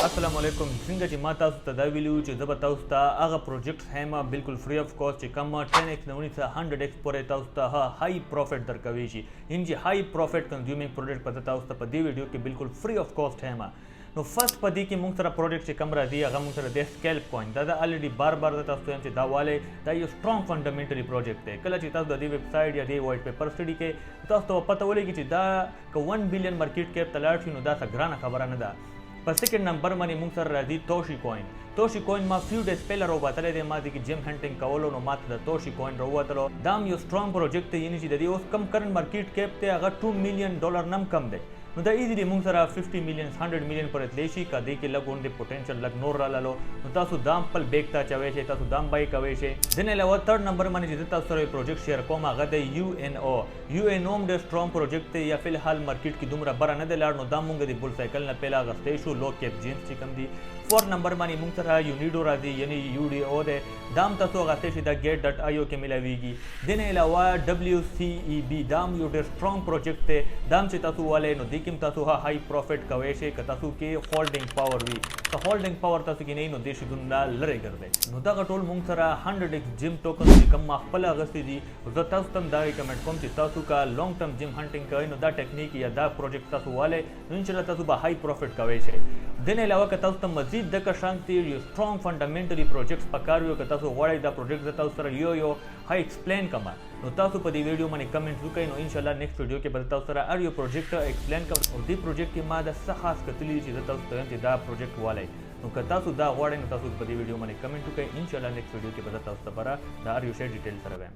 السلام علیکم څنګه چې ما تاسو ته دا ویلو چې زه به تاسو ته هغه پروجیکټ ښیم بالکل فری اف کاسټ چې کوم 10x نه ونیسه 100x پورې تاسو ته هائی پروفیټ درکوي شي یعنې چې هائی پروفیټ کنزیومینګ پروډکټ به تاسو ته په دې ویډیو کې بالکل فری اف کاسټ ښیم. نو فرست په دې کې موږ سره پروډکټ چې کوم راځي هغه موږ سره د سکیلپ کوین دا الریډي بار د تاسو ته چې دا واله دا یو سترونګ فنډامنټلی پروجیکټ دی. کله چې تاسو د دې ویب سایټ یا د وایټ پیپر سټډي کې تاسو ته پته ولګي چې دا که 1 بلین مارکیټ کیپ ته لاړ شي نو دا څه ګرانه خبره نه ده. په سیکنډ نمبر باندې موږ سره راځي توشي کوین. توشي کوین ما فیو ډیز پهله راوباتلی دی ما د کې جیم هنټینګ کولو نو ما ته د توشي کوین راووتلو. دا هم یو سترونګ پروجیکټ دی یعنې چې د دې اوس کم کرنټ مارکیټ کیپ دی هغه $2 میلیون نه هم کم دی. نو دا ایزیلی موږ سره 50 میلیون 100 میلیون پورې تللی شي که دې کې لږ غوندې پوټینشل لږ نور راللو نو تاسو دا هم خپل بیک ته اچوی شئ تاسو دا هم بای کوی شئ. دې نه علاوه تھرډ نمبر باندې چې زه تاسو سره یو پروجیکټ شیر کوم هغه دی UNO. UNO هم ډېر سترونګ پروجیکټ دی یا فی الحال مارکیټ کې دومره بره نه دی لاړ نو دا موږ د بول سایکل نه پهله اخیستی شو لو کیپ جیمز چې کوم دي. فور نمبر باندې موږ سره یونیډو راځي یعنې UDO دی دا هم تاسو اخیستی شئ دا get.io کې میلاویږي. دې نه علاوه WCEB دا هم یو ډېر سترونګ پروجیکټ دی دا هم چې تاسو والئ نو دې کې هم تاسو هائی پروفیټ کوی شئ که تاسو کې هولډینګ پاور وي که هولډینګ پاور تاسو کې نه وي نو دې شیدونه نه لرې ګرځئ. نو دغه ټول موږ سره 100x جیم ټوکن چې کوم ما خپله اخیستي دي زه تاسو ته هم دا ریکمنډ کوم چې تاسو که لانګ ټرم جیم هنټینګ کوئ نو دا ټیکنیک یا دا پروجیکټ تاسو والئ نو انشاءالله تاسو به هائی پروفیټ کوی شئ. دې نه علاوه که تاسو ته مزید دغه شانتې یو سترونګ فنډامنټلي پروجیکټس پکار وي که تاسو غواړئ دا پروجیکټ زه تاسو سره یو های ایکسپلین کوم نو تاسو په دې ویډیو باندې کمنټ وکړئ نو انشاءالله نیکسټ ویډیو کې به تاسو سره هر یو پروجیکټ ایکسپلین کوم او دې پروجیکټ کې ما د څه خاص کتلي چې زه تاسو ته وایم چې دا پروجیکټ والئ نو که تاسو دا غواړئ نو تاسو په دې ویډیو باندې کمنټ وکړئ انشاءالله نیکسټ ویډیو کې به تاسو ته دا هر یو شی ډیټیل سره وایم.